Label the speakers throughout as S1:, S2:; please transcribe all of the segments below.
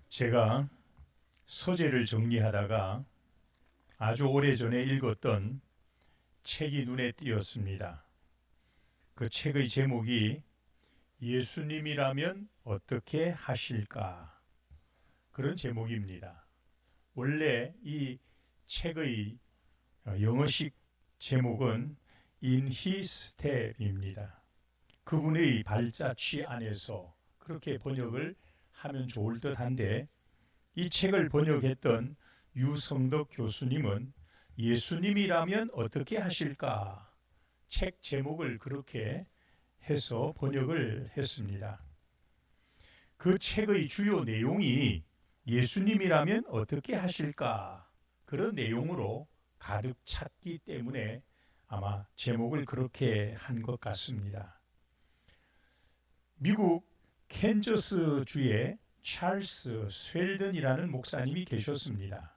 S1: 제가 서재를 정리하다가 아주 오래전에 읽었던 책이 눈에 띄었습니다. 그 책의 제목이 예수님이라면 어떻게 하실까? 그런 제목입니다. 원래 이 책의 영어식 제목은 In His Step입니다. 그분의 발자취 안에서 그렇게 번역을 하면 좋을 듯한데, 이 책을 번역했던 유성덕 교수님은 예수님이라면 어떻게 하실까? 책 제목을 그렇게 해서 번역을 했습니다. 그 책의 주요 내용이 예수님이라면 어떻게 하실까? 그런 내용으로 가득 찼기 때문에 아마 제목을 그렇게 한 것 같습니다. 미국 캔저스 주에 찰스 스웰든이라는 목사님이 계셨습니다.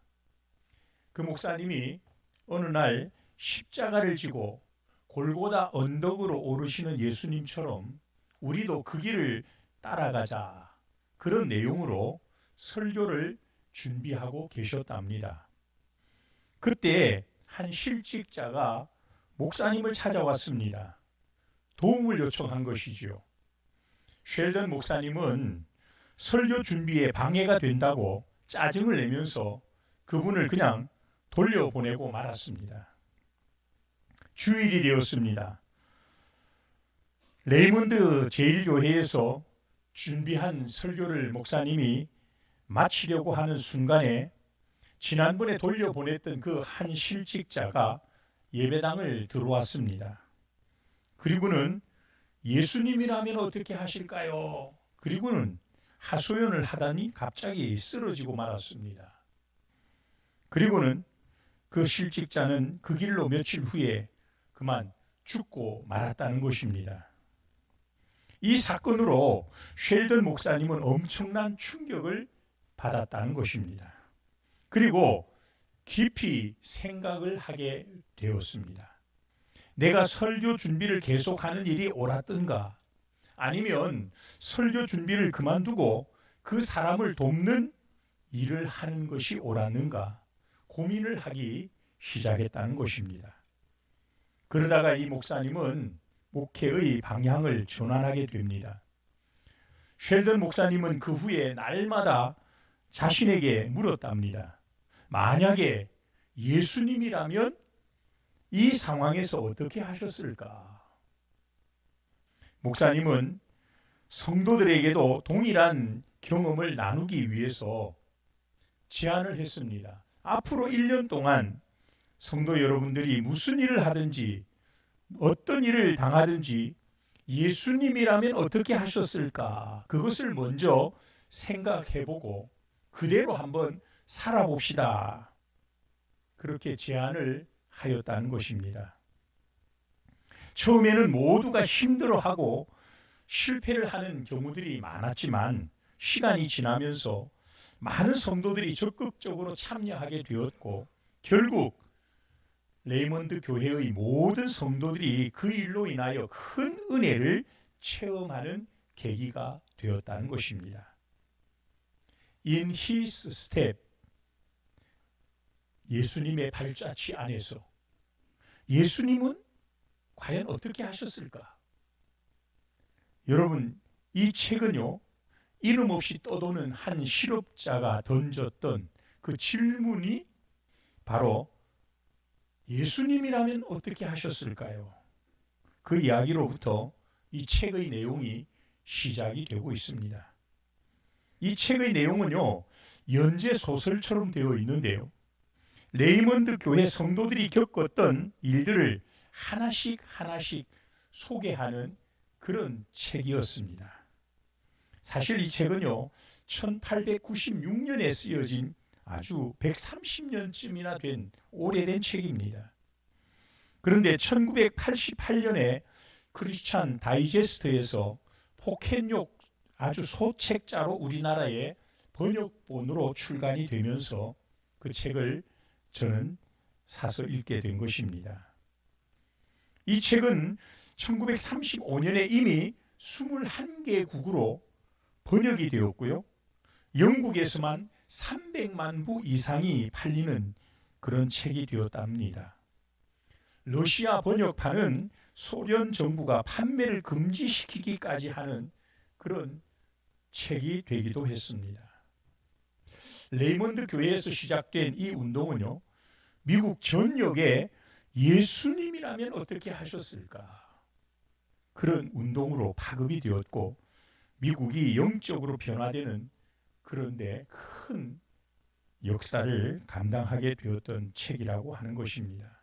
S1: 그 목사님이 어느 날 십자가를 지고 골고다 언덕으로 오르시는 예수님처럼 우리도 그 길을 따라가자, 그런 내용으로 설교를 준비하고 계셨답니다. 그때 한 실직자가 목사님을 찾아왔습니다. 도움을 요청한 것이지요. 쉘던 목사님은 설교 준비에 방해가 된다고 짜증을 내면서 그분을 그냥 돌려보내고 말았습니다. 주일이 되었습니다. 레이먼드 제1교회에서 준비한 설교를 목사님이 마치려고 하는 순간에 지난번에 돌려보냈던 그 한 실직자가 예배당을 들어왔습니다. 그리고는 예수님이라면 어떻게 하실까요? 그리고는 하소연을 하다니 갑자기 쓰러지고 말았습니다. 그리고는 그 실직자는 그 길로 며칠 후에 그만 죽고 말았다는 것입니다. 이 사건으로 쉘던 목사님은 엄청난 충격을 받았다는 것입니다. 그리고 깊이 생각을 하게 되었습니다. 내가 설교 준비를 계속하는 일이 옳았던가, 아니면 설교 준비를 그만두고 그 사람을 돕는 일을 하는 것이 옳았는가 고민을 하기 시작했다는 것입니다. 그러다가 이 목사님은 목회의 방향을 전환하게 됩니다. 쉘던 목사님은 그 후에 날마다 자신에게 물었답니다. 만약에 예수님이라면 이 상황에서 어떻게 하셨을까? 목사님은 성도들에게도 동일한 경험을 나누기 위해서 제안을 했습니다. 앞으로 1년 동안 성도 여러분들이 무슨 일을 하든지 어떤 일을 당하든지 예수님이라면 어떻게 하셨을까? 그것을 먼저 생각해보고 그대로 한번 살아봅시다. 그렇게 제안을 하였다는 것입니다. 처음에는 모두가 힘들어하고 실패를 하는 경우들이 많았지만 시간이 지나면서 많은 성도들이 적극적으로 참여하게 되었고, 결국 레이먼드 교회의 모든 성도들이 그 일로 인하여 큰 은혜를 체험하는 계기가 되었다는 것입니다. In His Step, 예수님의 발자취 안에서 예수님은 과연 어떻게 하셨을까? 여러분, 이 책은요, 이름 없이 떠도는 한 실업자가 던졌던 그 질문이 바로 예수님이라면 어떻게 하셨을까요? 그 이야기로부터 이 책의 내용이 시작이 되고 있습니다. 이 책의 내용은요, 연재 소설처럼 되어 있는데요, 레이먼드 교회 성도들이 겪었던 일들을 하나씩 소개하는 그런 책이었습니다. 사실 이 책은요, 1896년에 쓰여진 아주 130년쯤이나 된 오래된 책입니다. 그런데 1988년에 크리스찬 다이제스트에서 포켓욕 아주 소책자로 우리나라에 번역본으로 출간이 되면서 그 책을 저는 사서 읽게 된 것입니다. 이 책은 1935년에 이미 21개국으로 번역이 되었고요. 영국에서만 300만 부 이상이 팔리는 그런 책이 되었답니다. 러시아 번역판은 소련 정부가 판매를 금지시키기까지 하는 그런 책이 되기도 했습니다. 레이먼드 교회에서 시작된 이 운동은요, 미국 전역에 예수님이라면 어떻게 하셨을까? 그런 운동으로 파급이 되었고, 미국이 영적으로 변화되는 그런데 큰 역사를 감당하게 되었던 책이라고 하는 것입니다.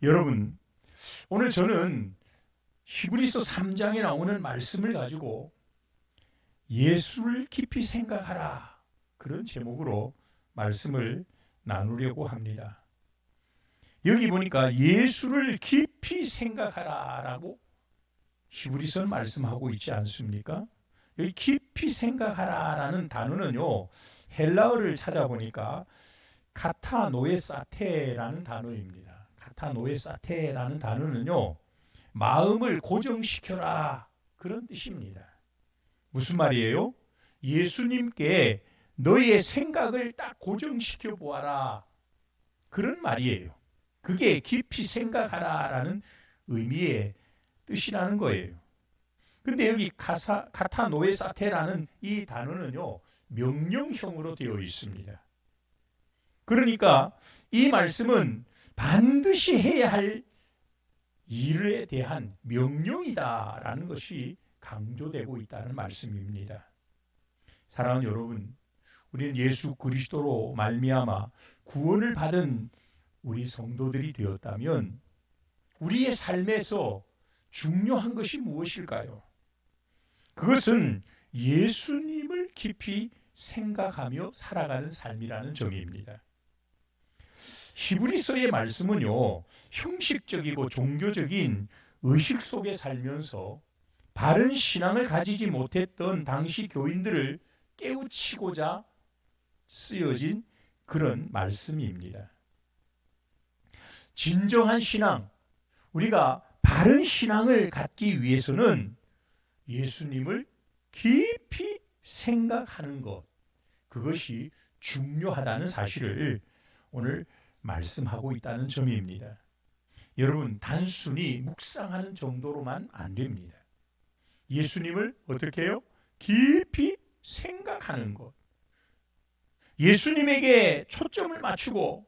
S1: 여러분, 오늘 저는 히브리서 3장에 나오는 말씀을 가지고 예수를 깊이 생각하라, 그런 제목으로 말씀을 나누려고 합니다. 여기 보니까 예수를 깊이 생각하라라고 히브리서는 말씀하고 있지 않습니까? 여기 깊이 생각하라라는 단어는요, 헬라어를 찾아보니까 카타노에사테라는 단어입니다. 카타노에사테라는 단어는요, 마음을 고정시켜라, 그런 뜻입니다. 무슨 말이에요? 예수님께 너의 생각을 딱 고정시켜 보아라, 그런 말이에요. 그게 깊이 생각하라라는 의미의 뜻이라는 거예요. 근데 여기 카타노에사테라는 이 단어는요, 명령형으로 되어 있습니다. 그러니까 이 말씀은 반드시 해야 할 일에 대한 명령이다라는 것이 강조되고 있다는 말씀입니다. 사랑하는 여러분, 우리는 예수 그리스도로 말미암아 구원을 받은 우리 성도들이 되었다면 우리의 삶에서 중요한 것이 무엇일까요? 그것은 예수님을 깊이 생각하며 살아가는 삶이라는 점입니다. 히브리서의 말씀은요, 형식적이고 종교적인 의식 속에 살면서 바른 신앙을 가지지 못했던 당시 교인들을 깨우치고자 쓰여진 그런 말씀입니다. 진정한 신앙, 우리가 바른 신앙을 갖기 위해서는 예수님을 깊이 생각하는 것, 그것이 중요하다는 사실을 오늘 말씀하고 있다는 점입니다. 여러분, 단순히 묵상하는 정도로만 안 됩니다. 예수님을 어떻게 해요? 깊이 생각하는 것. 예수님에게 초점을 맞추고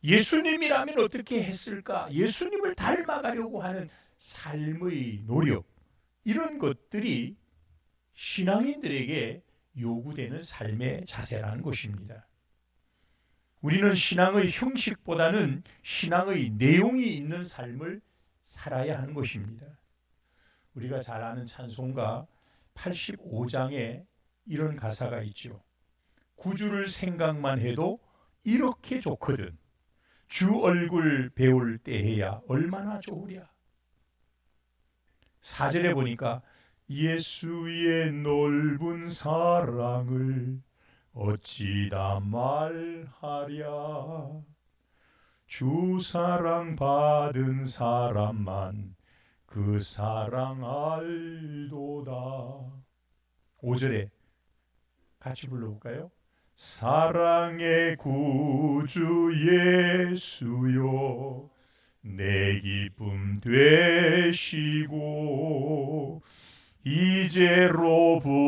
S1: 예수님이라면 어떻게 했을까? 예수님을 닮아가려고 하는 삶의 노력, 이런 것들이 신앙인들에게 요구되는 삶의 자세라는 것입니다. 우리는 신앙의 형식보다는 신앙의 내용이 있는 삶을 살아야 하는 것입니다. 우리가 잘 아는 찬송가 85장에 이런 가사가 있죠. 구주를 생각만 해도 이렇게 좋거든. 주 얼굴 배울 때에야 얼마나 좋으랴. 4절에 보니까 예수의 넓은 사랑을 어찌다 말하랴. 주 사랑 받은 사람만 그 사랑 알도다. 5절에 같이 불러볼까요? 사랑의 구주 예수요 내 기쁨 되시고 이제로부터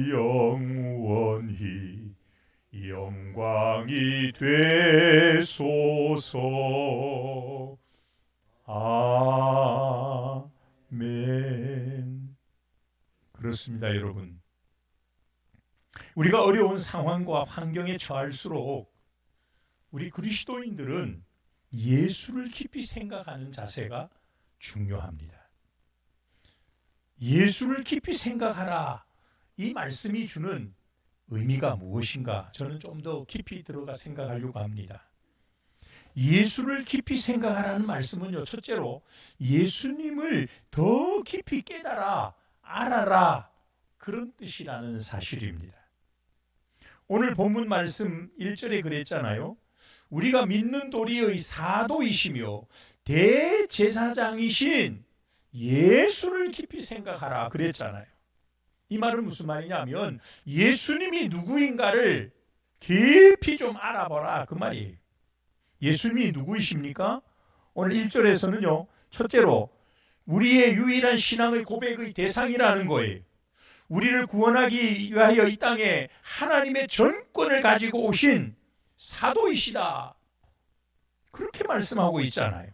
S1: 영원히 영광이 되소서. 아멘. 그렇습니다, 여러분. 우리가 어려운 상황과 환경에 처할수록 우리 그리스도인들은 예수를 깊이 생각하는 자세가 중요합니다. 예수를 깊이 생각하라, 이 말씀이 주는 의미가 무엇인가? 저는 좀 더 깊이 들어가 생각하려고 합니다. 예수를 깊이 생각하라는 말씀은요, 첫째로 예수님을 더 깊이 깨달아 알아라, 그런 뜻이라는 사실입니다. 오늘 본문 말씀 1절에 그랬잖아요. 우리가 믿는 도리의 사도이시며 대제사장이신 예수를 깊이 생각하라 그랬잖아요. 이 말은 무슨 말이냐면 예수님이 누구인가를 깊이 좀 알아보라 그 말이에요. 예수님이 누구이십니까? 오늘 1절에서는요. 첫째로 우리의 유일한 신앙의 고백의 대상이라는 거예요. 우리를 구원하기 위하여 이 땅에 하나님의 전권을 가지고 오신 사도이시다. 그렇게 말씀하고 있잖아요.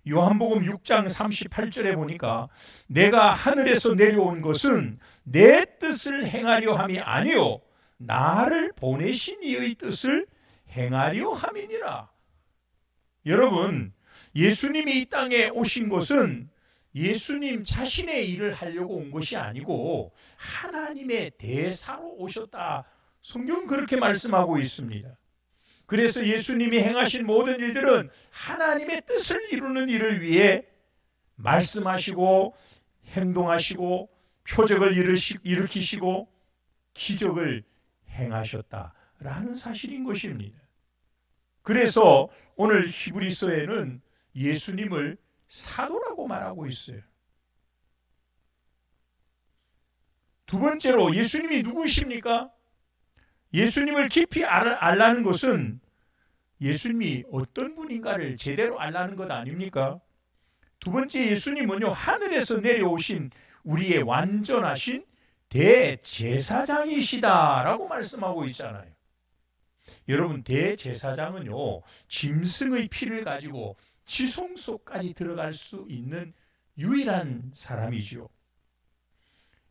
S1: 요한복음 6장 38절에 보니까 내가 하늘에서 내려온 것은 내 뜻을 행하려 함이 아니요 나를 보내신 이의 뜻을 행하려 함이니라. 여러분, 예수님이 이 땅에 오신 것은 예수님 자신의 일을 하려고 온 것이 아니고 하나님의 대사로 오셨다. 성경은 그렇게 말씀하고 있습니다. 그래서 예수님이 행하신 모든 일들은 하나님의 뜻을 이루는 일을 위해 말씀하시고 행동하시고 표적을 일으키시고 기적을 행하셨다라는 사실인 것입니다. 그래서 오늘 히브리서에는 예수님을 사도라고 말하고 있어요. 두 번째로 예수님이 누구십니까? 예수님을 깊이 알라는 것은 예수님이 어떤 분인가를 제대로 알라는 것 아닙니까? 두 번째 예수님은요, 하늘에서 내려오신 우리의 완전하신 대제사장이시다라고 말씀하고 있잖아요. 여러분, 대제사장은요, 짐승의 피를 가지고 지성소까지 들어갈 수 있는 유일한 사람이죠.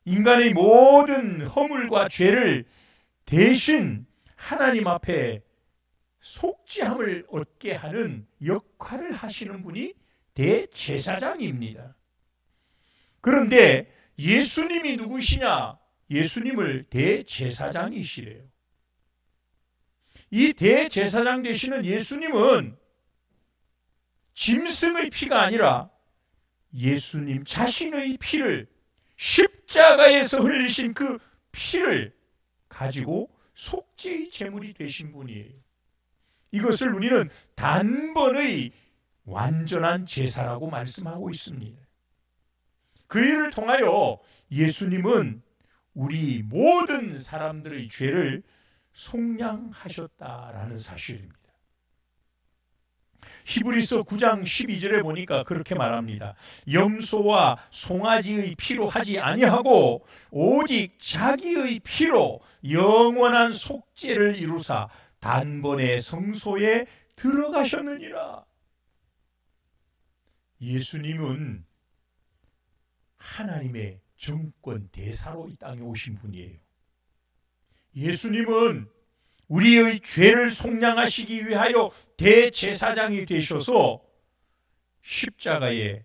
S1: 인간의 모든 허물과 죄를 대신 하나님 앞에 속죄함을 얻게 하는 역할을 하시는 분이 대제사장입니다. 그런데 예수님이 누구시냐? 예수님을 대제사장이시래요. 이 대제사장 되시는 예수님은 짐승의 피가 아니라 예수님 자신의 피를, 십자가에서 흘리신 그 피를 가지고 속죄의 제물이 되신 분이에요. 이것을 우리는 단번의 완전한 제사라고 말씀하고 있습니다. 그 일을 통하여 예수님은 우리 모든 사람들의 죄를 속량하셨다라는 사실입니다. 히브리서 9장 12절에 보니까 그렇게 말합니다. 염소와 송아지의 피로 하지 아니하고 오직 자기의 피로 영원한 속죄를 이루사 단번에 성소에 들어가셨느니라. 예수님은 하나님의 정권 대사로 이 땅에 오신 분이에요. 예수님은 우리의 죄를 속량하시기 위하여 대제사장이 되셔서 십자가에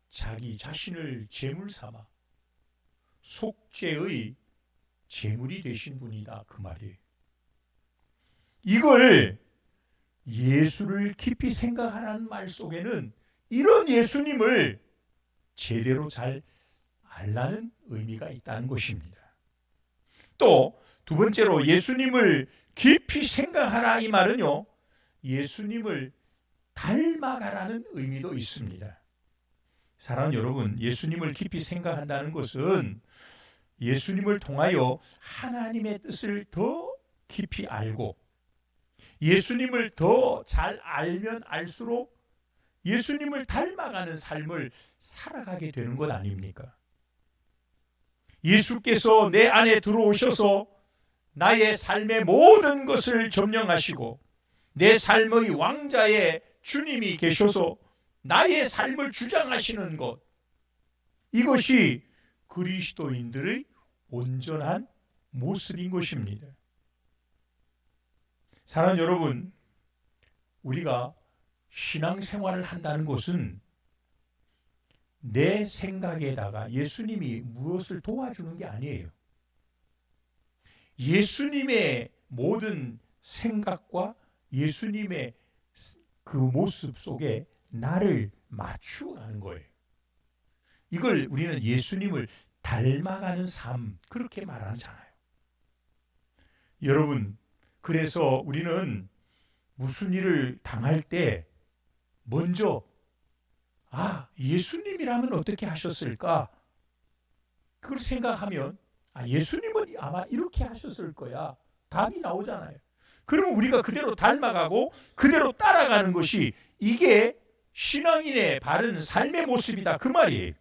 S1: 자기 자신을 제물 삼아 속죄의 제물이 되신 분이다 그 말이에요. 이걸 예수를 깊이 생각하라는 말 속에는 이런 예수님을 제대로 잘 알라는 의미가 있다는 것입니다. 또 두 번째로 예수님을 깊이 생각하라 이 말은요, 예수님을 닮아가라는 의미도 있습니다. 사랑하는 여러분, 예수님을 깊이 생각한다는 것은 예수님을 통하여 하나님의 뜻을 더 깊이 알고 예수님을 더 잘 알면 알수록 예수님을 닮아가는 삶을 살아가게 되는 것 아닙니까? 예수께서 내 안에 들어오셔서 나의 삶의 모든 것을 점령하시고 내 삶의 왕자의 주님이 계셔서 나의 삶을 주장하시는 것, 이것이 그리스도인들의 온전한 모습인 것입니다. 사랑하는 여러분, 우리가 신앙생활을 한다는 것은 내 생각에다가 예수님이 무엇을 도와주는 게 아니에요. 예수님의 모든 생각과 예수님의 그 모습 속에 나를 맞추어가는 거예요. 이걸 우리는 예수님을 닮아가는 삶, 그렇게 말하잖아요. 여러분, 그래서 우리는 무슨 일을 당할 때 먼저 예수님이라면 어떻게 하셨을까? 그걸 생각하면 예수님은 아마 이렇게 하셨을 거야. 답이 나오잖아요. 그러면 우리가 그대로 닮아가고 그대로 따라가는 것이 이게 신앙인의 바른 삶의 모습이다 그 말이에요.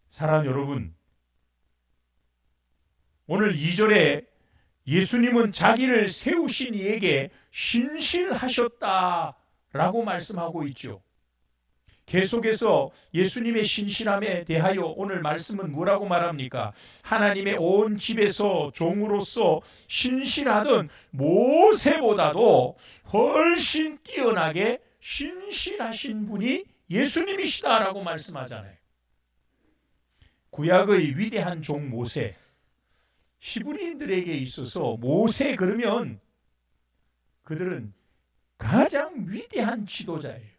S1: 사랑하는 여러분, 오늘 2절에 예수님은 자기를 세우신 이에게 신실하셨다라고 말씀하고 있죠. 계속해서 예수님의 신실함에 대하여 오늘 말씀은 뭐라고 말합니까? 하나님의 온 집에서 종으로서 신실하던 모세보다도 훨씬 뛰어나게 신실하신 분이 예수님이시다라고 말씀하잖아요. 구약의 위대한 종 모세, 히브리인들에게 있어서 모세 그러면 그들은 가장 위대한 지도자예요.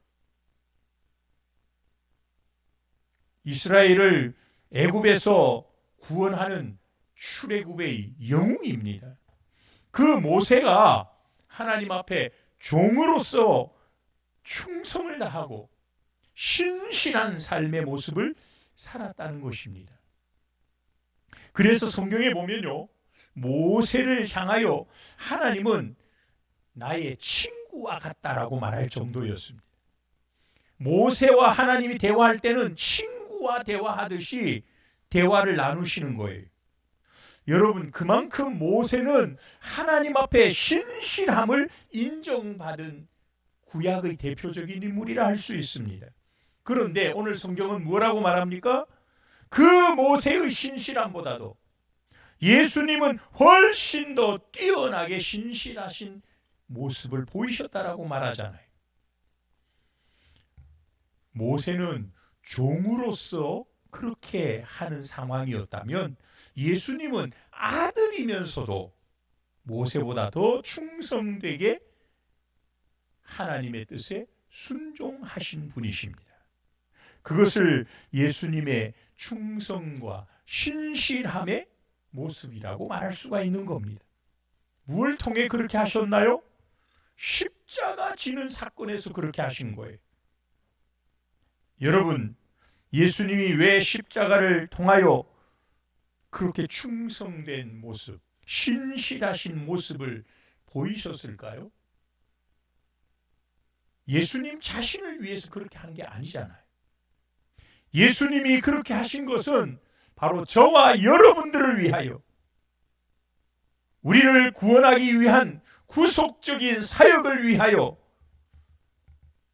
S1: 이스라엘을 애굽에서 구원하는 출애굽의 영웅입니다. 그 모세가 하나님 앞에 종으로서 충성을 다하고 신실한 삶의 모습을 살았다는 것입니다. 그래서 성경에 보면요, 모세를 향하여 하나님은 나의 친구와 같다라고 말할 정도였습니다. 모세와 하나님이 대화할 때는 친구와 대화하듯이 대화를 나누시는 거예요. 여러분, 그만큼 모세는 하나님 앞에 신실함을 인정받은 구약의 대표적인 인물이라 할 수 있습니다. 그런데 오늘 성경은 뭐라고 말합니까? 그 모세의 신실함보다도 예수님은 훨씬 더 뛰어나게 신실하신 모습을 보이셨다라고 말하잖아요. 모세는 종으로서 그렇게 하는 상황이었다면 예수님은 아들이면서도 모세보다 더 충성되게 하나님의 뜻에 순종하신 분이십니다. 그것을 예수님의 충성과 신실함의 모습이라고 말할 수가 있는 겁니다. 무엇을 통해 그렇게 하셨나요? 십자가 지는 사건에서 그렇게 하신 거예요. 여러분, 예수님이 왜 십자가를 통하여 그렇게 충성된 모습, 신실하신 모습을 보이셨을까요? 예수님 자신을 위해서 그렇게 한 게 아니잖아요. 예수님이 그렇게 하신 것은 바로 저와 여러분들을 위하여, 우리를 구원하기 위한 구속적인 사역을 위하여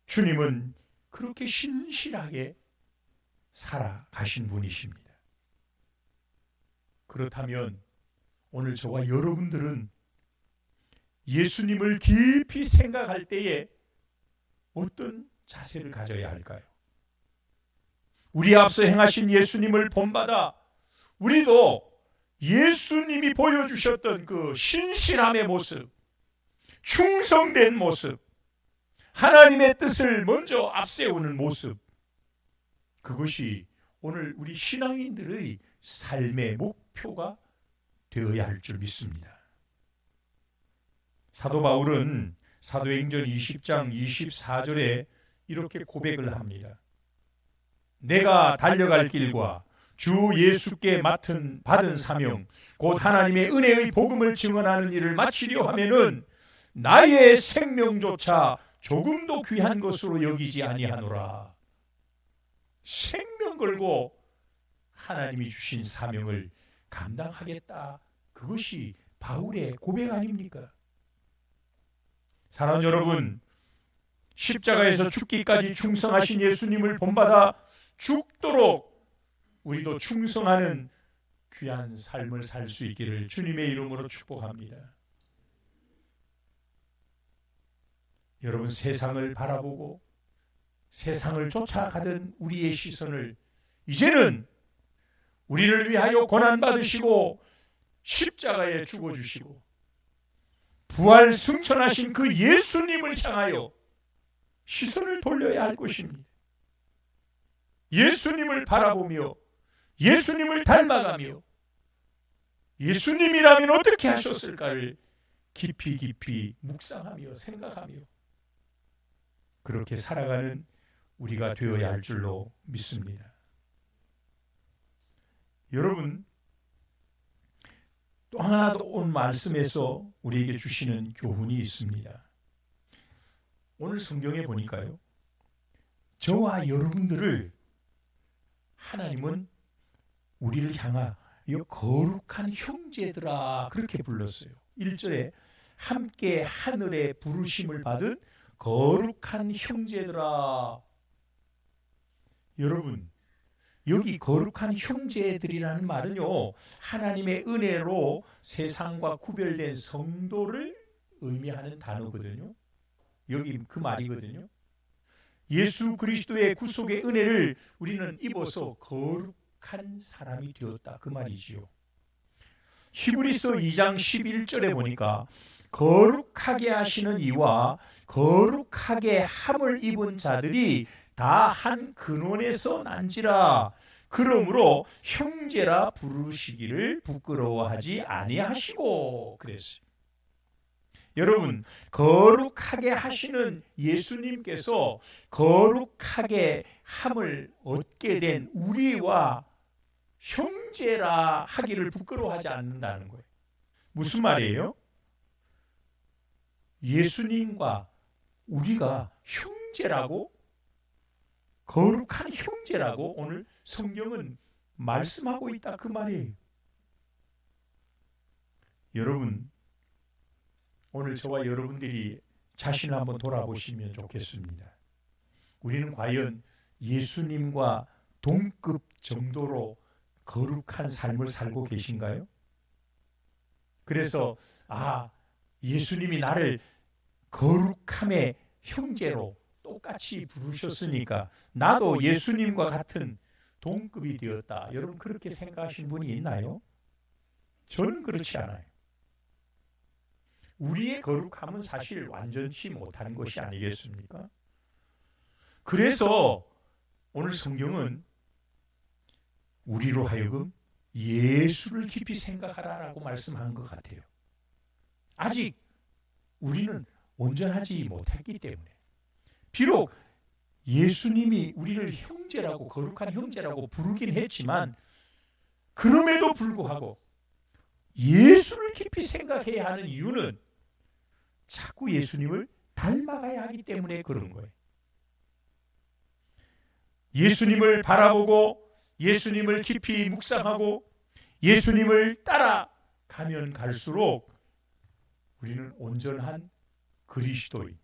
S1: 주님은 그렇게 신실하게 살아가신 분이십니다. 그렇다면 오늘 저와 여러분들은 예수님을 깊이 생각할 때에 어떤 자세를 가져야 할까요? 우리 앞서 행하신 예수님을 본받아 우리도 예수님이 보여주셨던 그 신실함의 모습, 충성된 모습, 하나님의 뜻을 먼저 앞세우는 모습, 그것이 오늘 우리 신앙인들의 삶의 목표가 되어야 할 줄 믿습니다. 사도 바울은 사도행전 20장 24절에 이렇게 고백을 합니다. 내가 달려갈 길과 주 예수께 받은 사명, 곧 하나님의 은혜의 복음을 증언하는 일을 마치려 하면은 나의 생명조차 조금도 귀한 것으로 여기지 아니하노라. 생명 걸고 하나님이 주신 사명을 감당하겠다. 그것이 바울의 고백 아닙니까? 사랑하는 여러분, 십자가에서 죽기까지 충성하신 예수님을 본받아 죽도록 우리도 충성하는 귀한 삶을 살 수 있기를 주님의 이름으로 축복합니다. 여러분, 세상을 바라보고 세상을 쫓아가던 우리의 시선을 이제는 우리를 위하여 고난받으시고 십자가에 죽어주시고 부활 승천하신 그 예수님을 향하여 시선을 돌려야 할 것입니다. 예수님을 바라보며 예수님을 닮아가며 예수님이라면 어떻게 하셨을까를 깊이 묵상하며 생각하며 그렇게 살아가는 우리가 되어야 할 줄로 믿습니다. 여러분, 또 하나 더 온 말씀에서 우리에게 주시는 교훈이 있습니다. 오늘 성경에 보니까요, 저와 여러분들을 하나님은 우리를 향하여 거룩한 형제들아 그렇게 불렀어요. 1절에 함께 하늘의 부르심을 받은 거룩한 형제들아. 여러분, 여기 거룩한 형제들이라는 말은요, 하나님의 은혜로 세상과 구별된 성도를 의미하는 단어거든요. 여기 그 말이거든요. 예수 그리스도의 구속의 은혜를 우리는 입어서 거룩한 사람이 되었다, 그 말이지요. 히브리서 2장 11절에 보니까 거룩하게 하시는 이와 거룩하게 함을 입은 자들이 다 한 근원에서 난지라. 그러므로 형제라 부르시기를 부끄러워하지 아니하시고 그랬어요. 여러분, 거룩하게 하시는 예수님께서 거룩하게 함을 얻게 된 우리와 형제라 하기를 부끄러워하지 않는다는 거예요. 무슨 말이에요? 예수님과 우리가 형제라고, 거룩한 형제라고 오늘 성경은 말씀하고 있다, 그 말이에요. 여러분, 오늘 저와 여러분들이 자신을 한번 돌아보시면 좋겠습니다. 우리는 과연 예수님과 동급 정도로 거룩한 삶을 살고 계신가요? 그래서 예수님이 나를 거룩함의 형제로 똑같이 부르셨으니까 나도 예수님과 같은 동급이 되었다. 여러분, 그렇게 생각하신 분이 있나요? 저는 그렇지 않아요. 우리의 거룩함은 사실 완전치 못한 것이 아니겠습니까? 그래서 오늘 성경은 우리로 하여금 예수를 깊이 생각하라라고 말씀한 것 같아요. 아직 우리는 온전하지 못했기 때문에, 비록 예수님이 우리를 형제라고, 거룩한 형제라고 부르긴 했지만, 그럼에도 불구하고 예수를 깊이 생각해야 하는 이유는 자꾸 예수님을 닮아가야 하기 때문에 그런 거예요. 예수님을 바라보고 예수님을 깊이 묵상하고 예수님을 따라가면 갈수록 우리는 온전한 그리스도인,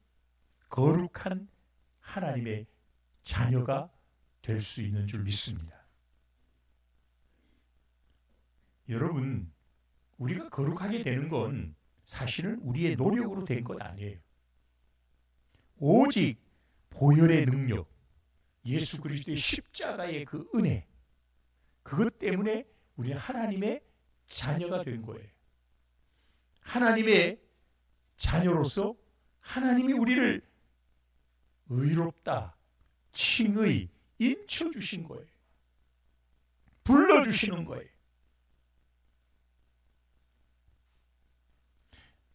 S1: 거룩한 하나님의 자녀가 될 수 있는 줄 믿습니다. 여러분, 우리가 거룩하게 되는 건 사실은 우리의 노력으로 된 것 아니에요. 오직 보혈의 능력, 예수 그리스도의 십자가의 그 은혜, 그것 때문에 우리는 하나님의 자녀가 된 거예요. 하나님의 자녀로서 하나님이 우리를 의롭다, 칭의, 인쳐주신 거예요. 불러주시는 거예요.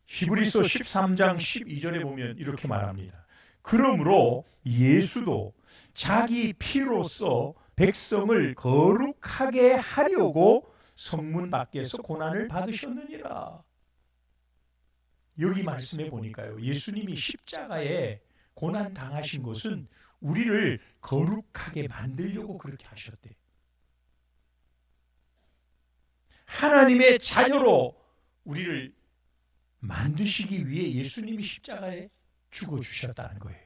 S1: 히브리서 13장 12절에 보면 이렇게 말합니다. 그러므로 예수도 자기 피로써 백성을 거룩하게 하려고 성문 밖에서 고난을 받으셨느니라. 여기 말씀해 보니까요, 예수님이 십자가에 고난 당하신 것은 우리를 거룩하게 만들려고 그렇게 하셨대. 하나님의 자녀로 우리를 만드시기 위해 예수님이 십자가에 죽어주셨다는 거예요.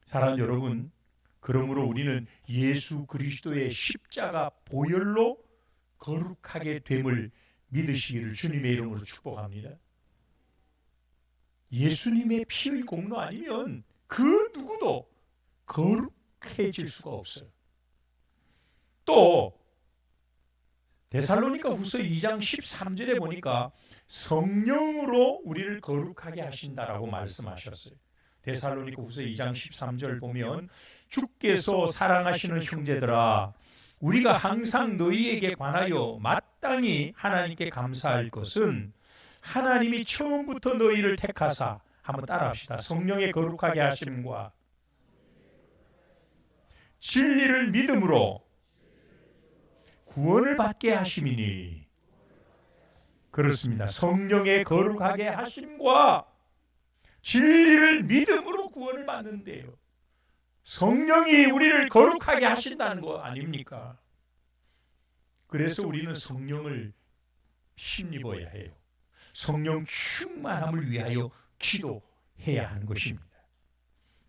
S1: 사랑하는 여러분, 그러므로 우리는 예수 그리스도의 십자가 보혈로 거룩하게 됨을 믿으시기를 주님의 이름으로 축복합니다. 예수님의 피의 공로 아니면 그 누구도 거룩해질 수가 없어요. 또 데살로니가 후서 2장 13절에 보니까 성령으로 우리를 거룩하게 하신다라고 말씀하셨어요. 데살로니가 후서 2장 13절 보면 주께서 사랑하시는 형제들아, 우리가 항상 너희에게 관하여 마땅히 하나님께 감사할 것은 하나님이 처음부터 너희를 택하사, 한번 따라합시다. 성령의 거룩하게 하심과 진리를 믿음으로 구원을 받게 하심이니. 그렇습니다. 성령의 거룩하게 하심과 진리를 믿음으로 구원을 받는데요. 성령이 우리를 거룩하게 하신다는 거 아닙니까? 그래서 우리는 성령을 힘입어야 해요. 성령 충만함을 위하여 기도해야 하는 것입니다.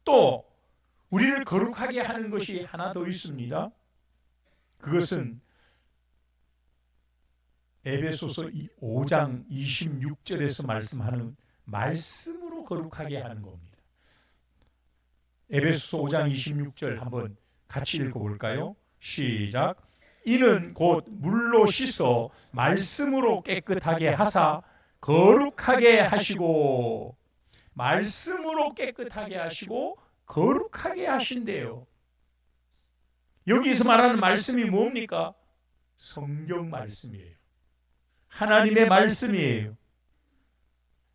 S1: 또 우리를 거룩하게 하는 것이 하나 더 있습니다. 그것은 에베소서 5장 26절에서 말씀하는 말씀으로 거룩하게 하는 겁니다. 에베소서 5장 26절 한번 같이 읽어볼까요? 시작. 이는 곧 물로 씻어 말씀으로 깨끗하게 하사 거룩하게 하시고, 말씀으로 깨끗하게 하시고 거룩하게 하신대요. 여기서 말하는 말씀이 뭡니까? 성경 말씀이에요. 하나님의 말씀이에요.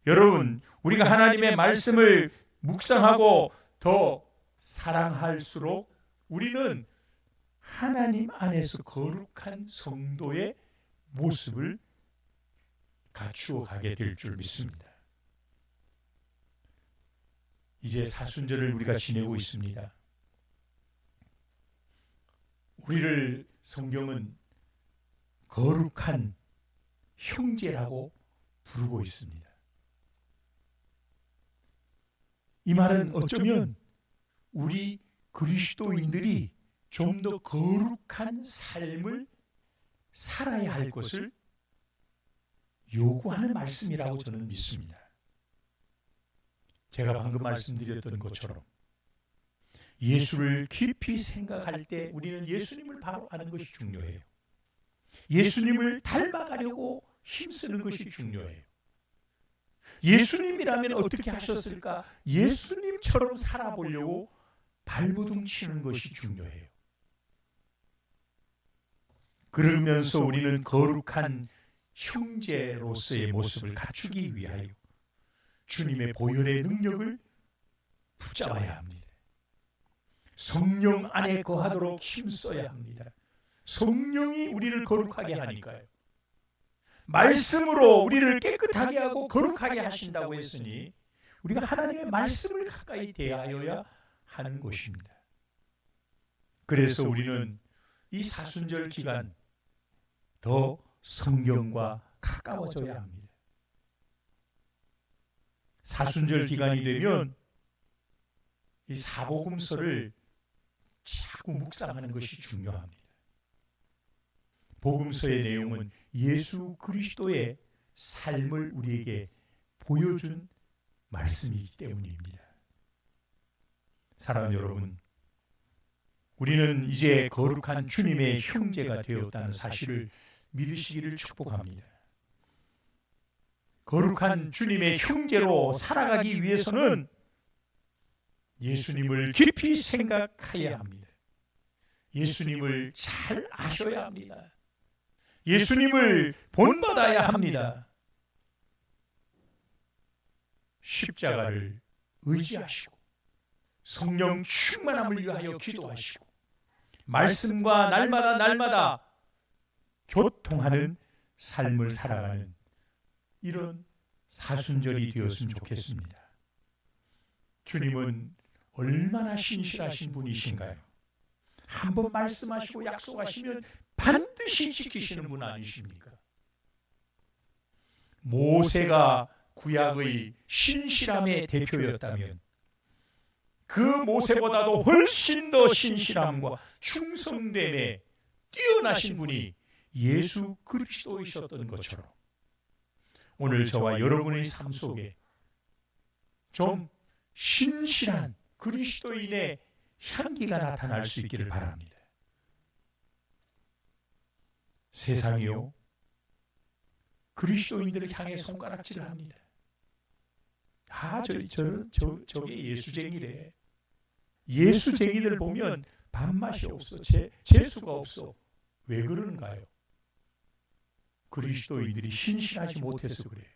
S1: 여러분, 우리가 하나님의 말씀을 묵상하고 더 사랑할수록 우리는 하나님 안에서 거룩한 성도의 모습을 갖추어 가게 될 줄 믿습니다. 이제 사순절을 우리가 지내고 있습니다. 우리를 성경은 거룩한 형제라고 부르고 있습니다. 이 말은 어쩌면 우리 그리스도인들이 좀 더 거룩한 삶을 살아야 할 것을 요구하는 말씀이라고 저는 믿습니다. 제가 방금 말씀드렸던 것처럼 예수를 깊이 생각할 때 우리는 예수님을 바로 아는 것이 중요해요. 예수님을 닮아가려고 힘쓰는 것이 중요해요. 예수님이라면 어떻게 하셨을까? 예수님처럼 살아보려고 발버둥 치는 것이 중요해요. 그러면서 우리는 거룩한 형제로서의 모습을 갖추기 위하여 주님의 보혈의 능력을 붙잡아야 합니다. 성령 안에 거하도록 힘써야 합니다. 성령이 우리를 거룩하게 하니까요. 말씀으로 우리를 깨끗하게 하고 거룩하게 하신다고 했으니 우리가 하나님의 말씀을 가까이 대하여야 하는 것입니다. 그래서 우리는 이 사순절 기간 더 성경과 가까워져야 합니다. 사순절 기간이 되면 이 사복음서를 자꾸 묵상하는 것이 중요합니다. 복음서의 내용은 예수 그리스도의 삶을 우리에게 보여준 말씀이기 때문입니다. 사랑하는 여러분, 우리는 이제 거룩한 주님의 형제가 되었다는 사실을 믿으시기를 축복합니다. 거룩한 주님의 형제로 살아가기 위해서는 예수님을 깊이 생각해야 합니다. 예수님을 잘 아셔야 합니다. 예수님을 본받아야 합니다. 십자가를 의지하시고 성령 충만함을 위하여 기도하시고 말씀과 날마다 교통하는 삶을 살아가는 이런 사순절이 되었으면 좋겠습니다. 주님은 얼마나 신실하신 분이신가요? 한번 말씀하시고 약속하시면 반드시 지키시는 분 아니십니까? 모세가 구약의 신실함의 대표였다면 그 모세보다도 훨씬 더 신실함과 충성됨에 뛰어나신 분이 예수 그리스도이셨던 것처럼 오늘 저와 여러분의 삶 속에 좀 신실한 그리스도인의 향기가 나타날 수 있기를 바랍니다. 세상이요, 그리스도인들을 향해 손가락질을 합니다. 저게 예수쟁이래. 예수쟁이들 보면 밥맛이 없어. 재수가 없어. 왜 그러는가요? 그리스도인들이 신실하지 못해서 그래요.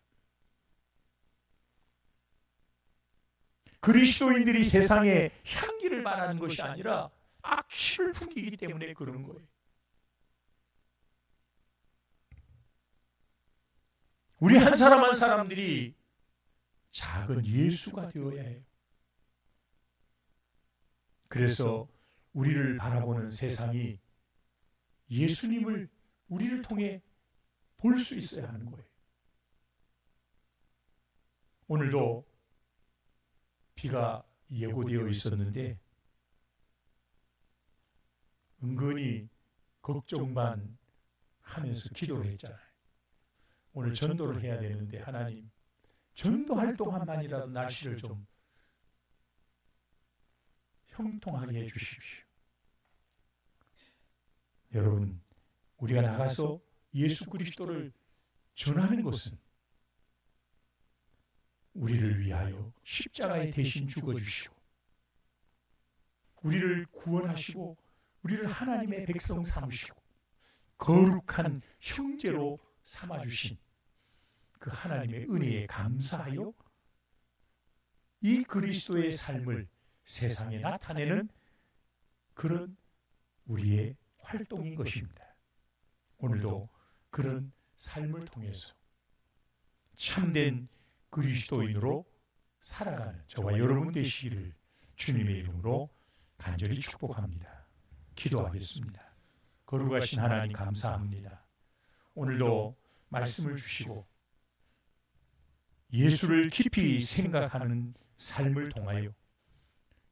S1: 그리스도인들이 세상에 향기를 발하는 것이 아니라 악취를 풍기기 때문에 그런 거예요. 우리 한 사람 한 사람들이 작은 예수가 되어야 해요. 그래서 우리를 바라보는 세상이 예수님을 우리를 통해 볼 수 있어야 하는 거예요. 오늘도 비가 예고되어 있었는데 은근히 걱정 반 하면서 기도를 했잖아요. 오늘 전도를 해야 되는데 하나님, 전도할 동안만이라도 날씨를 좀 형통하게 해주십시오. 여러분, 우리가 나가서 예수 그리스도를 전하는 것은 우리를 위하여 십자가에 대신 죽어주시고 우리를 구원하시고 우리를 하나님의 백성 삼으시고 거룩한 형제로 삼아주신 그 하나님의 은혜에 감사하여 이 그리스도의 삶을 세상에 나타내는 그런 우리의 활동인 것입니다. 오늘도 그런 삶을 통해서 참된 그리스도인으로 살아가는 저와 여러분 되시기를 주님의 이름으로 간절히 축복합니다. 기도하겠습니다. 거룩하신 하나님 감사합니다. 오늘도 말씀을 주시고 예수를 깊이 생각하는 삶을 통하여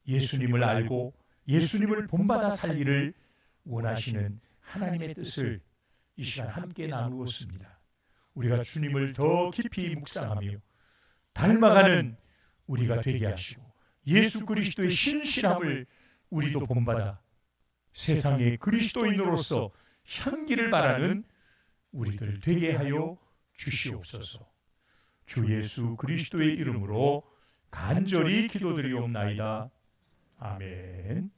S1: 예수님을 알고 예수님을 본받아 살기를 원하시는 하나님의 뜻을 이 시간 함께 나누었습니다. 우리가 주님을 더 깊이 묵상하며 닮아가는 우리가 되게 하시고 예수 그리스도의 신실함을 우리도 본받아 세상의 그리스도인으로서 향기를 바라는 우리들 되게 하여 주시옵소서. 주 예수 그리스도의 이름으로 간절히 기도드리옵나이다. 아멘.